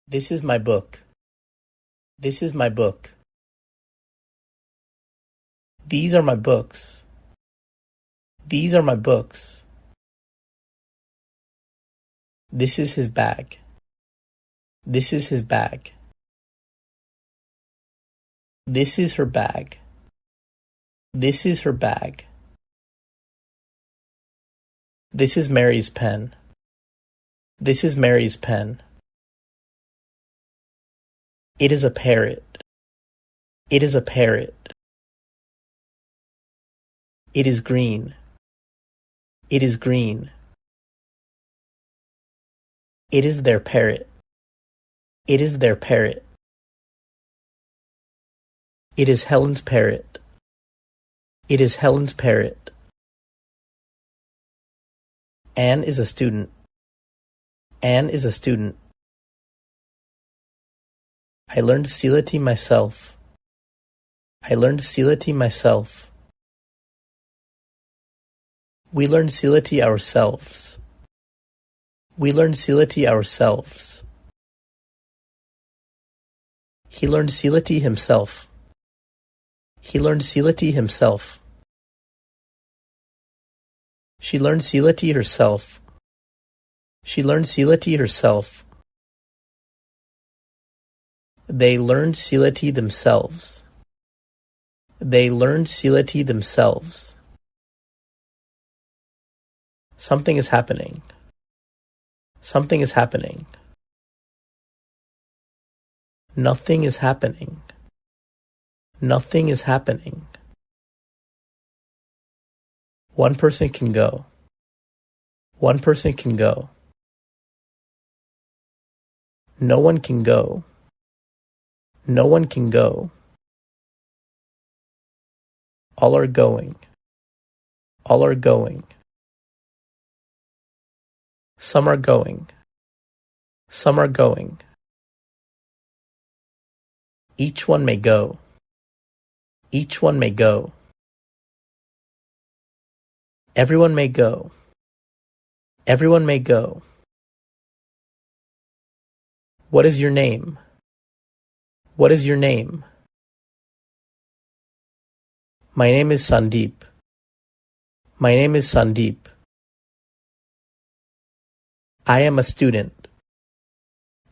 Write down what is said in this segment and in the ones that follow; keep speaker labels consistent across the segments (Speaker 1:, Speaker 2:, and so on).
Speaker 1: This is my book. This is my book. These are my books. These are my books. This is his bag. This is his bag. This is her bag. This is her bag. This is Mary's pen. This is Mary's pen. It is a parrot. It is a parrot. It is green. It is green. It is their parrot. It is their parrot. It is Helen's parrot. It is Helen's parrot. Anne is a student. Anne is a student. I learned sility myself. I learned sility myself. We learned sility ourselves. We learned sility ourselves. He learned sility himself. He learned sility himself. She learned sility herself. She learned sility herself. They learned sility themselves. They learned sility themselves. Something is happening. Something is happening. Nothing is happening. Nothing is happening. One person can go. One person can go. No one can go. No one can go. All are going. All are going. Some are going. Some are going. Each one may go. Each one may go. Everyone may go. Everyone may go. What is your name? What is your name? My name is Sandeep. My name is Sandeep. I am a student.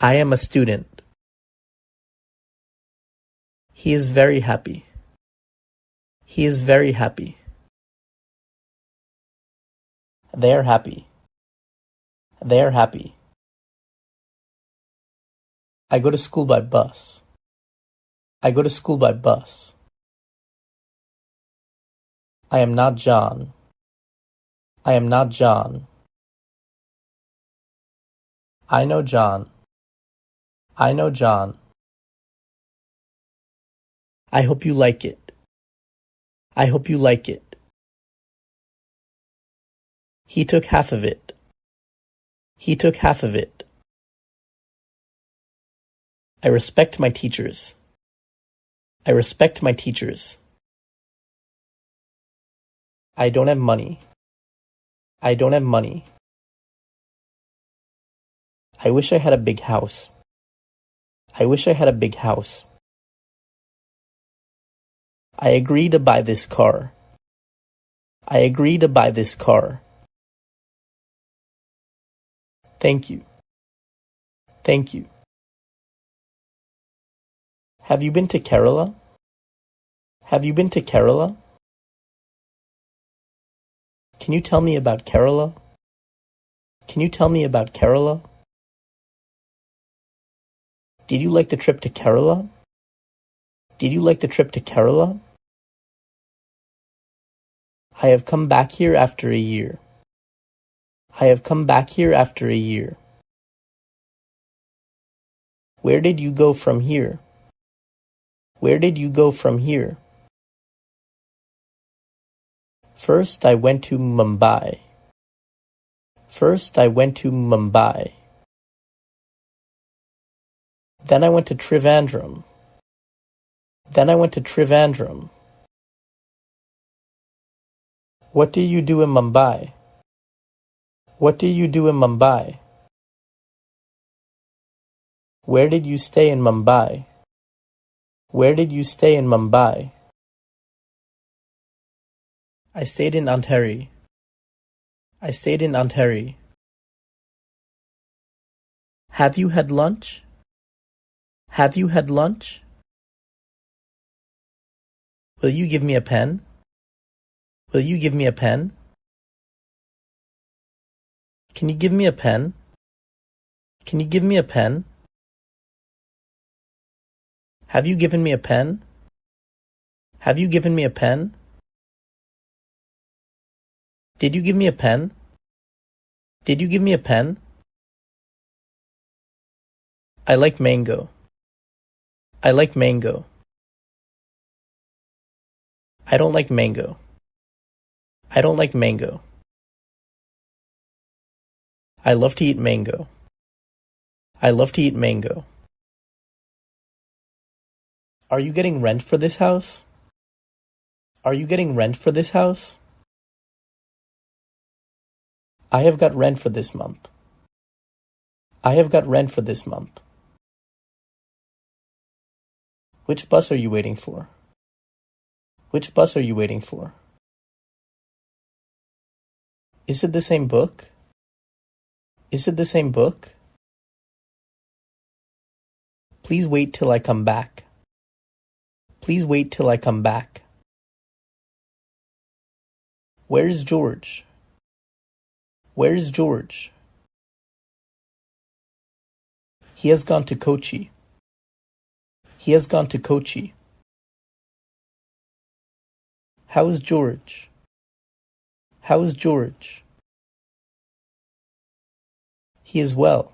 Speaker 1: I am a student. He is very happy. He is very happy. They are happy. They are happy. I go to school by bus. I go to school by bus. I am not John. I am not John. I know John. I know John. I hope you like it. I hope you like it. He took half of it. He took half of it. I respect my teachers. I respect my teachers. I don't have money. I don't have money. I wish I had a big house. I wish I had a big house. I agree to buy this car. I agree to buy this car. Thank you. Thank you. Have you been to Kerala? Have you been to Kerala? Can you tell me about Kerala? Can you tell me about Kerala? Did you like the trip to Kerala? Did you like the trip to Kerala? I have come back here after a year. I have come back here after a year. Where did you go from here? Where did you go from here? First I went to Mumbai. First I went to Mumbai. Then I went to Trivandrum. Then I went to Trivandrum. What do you do in Mumbai? What do you do in Mumbai? Where did you stay in Mumbai? Where did you stay in Mumbai? I stayed in Ontario. I stayed in Ontario. Have you had lunch? Have you had lunch? Will you give me a pen? Will you give me a pen? Can you give me a pen? Can you give me a pen? Have you given me a pen? Have you given me a pen? Did you give me a pen? Did you give me a pen? I like mango. I like mango. I don't like mango. I don't like mango. I love to eat mango. I love to eat mango. Are you getting rent for this house? Are you getting rent for this house? I have got rent for this month. I have got rent for this month. Which bus are you waiting for? Which bus are you waiting for? Is it the same book? Is it the same book? Please wait till I come back. Please wait till I come back. Where is George? Where is George? He has gone to Kochi. He has gone to Kochi. How is George? How is George? He is well.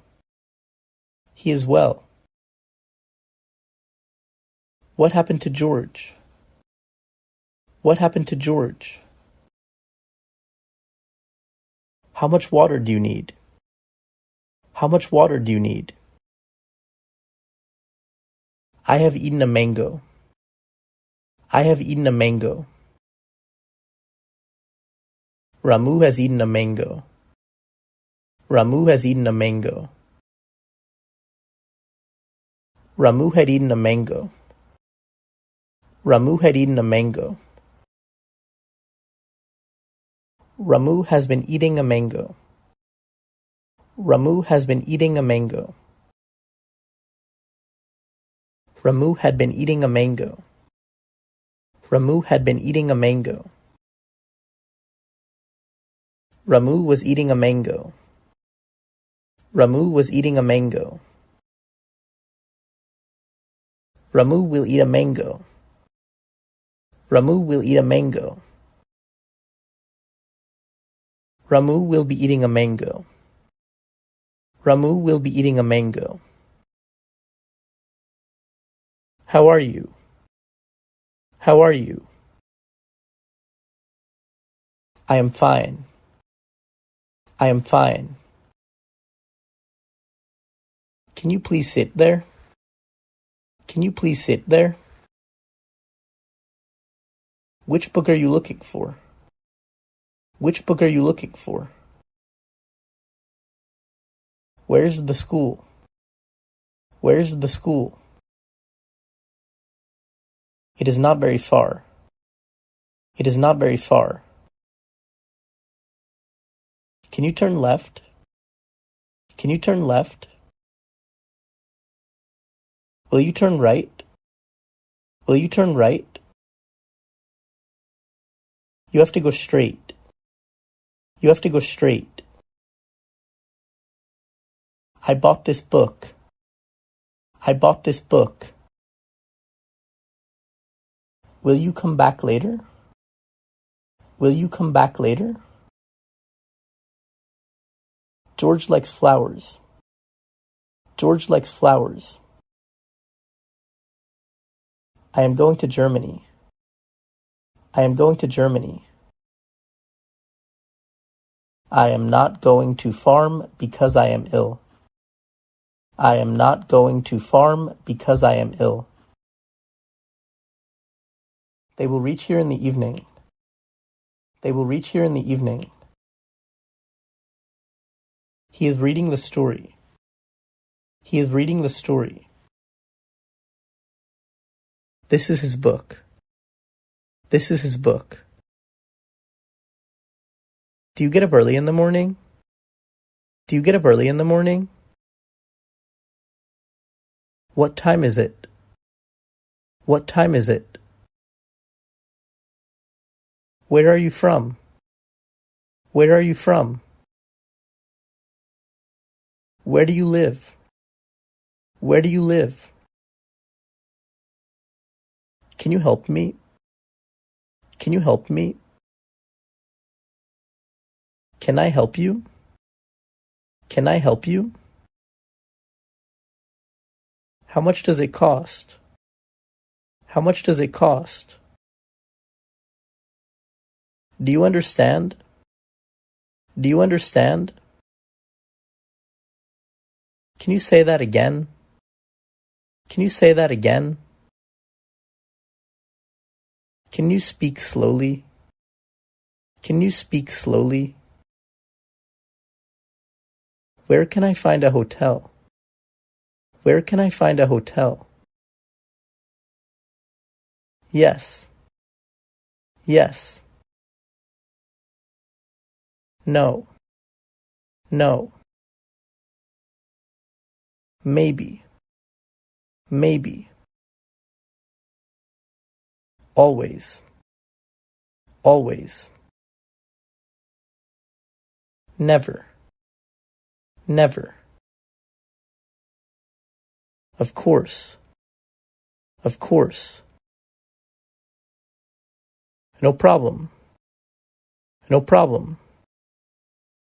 Speaker 1: He is well. What happened to George? What happened to George? How much water do you need? How much water do you need? I have eaten a mango. I have eaten a mango. Ramu has eaten a mango. Ramu has eaten a mango. Ramu had eaten a mango. Ramu had eaten a mango. Ramu has been eating a mango. Ramu has been eating a mango. Ramu had been eating a mango. Ramu had been eating a mango. Ramu was eating a mango. Ramu was eating a mango. Ramu will eat a mango. Ramu will eat a mango. Ramu will be eating a mango. Ramu will be eating a mango. How are you? How are you? I am fine. I am fine. Can you please sit there? Can you please sit there? Which book are you looking for? Which book are you looking for? Where is the school? Where is the school? It is not very far. It is not very far. Can you turn left? Can you turn left? Will you turn right? Will you turn right? You have to go straight. You have to go straight. I bought this book. I bought this book. Will you come back later? Will you come back later? George likes flowers. George likes flowers. I am going to Germany. I am going to Germany. I am not going to farm because I am ill. I am not going to farm because I am ill. They will reach here in the evening. They will reach here in the evening. He is reading the story. He is reading the story. This is his book. This is his book. Do you get up early in the morning? Do you get up early in the morning? What time is it? What time is it? Where are you from? Where are you from? Where do you live? Where do you live? Can you help me? Can you help me? Can I help you? Can I help you? How much does it cost? How much does it cost? Do you understand? Do you understand? Can you say that again? Can you say that again? Can you speak slowly? Can you speak slowly? Where can I find a hotel? Where can I find a hotel? Yes. Yes. No. No. Maybe. Maybe. Always. Always. Never. Never. Of course. Of course. No problem. No problem.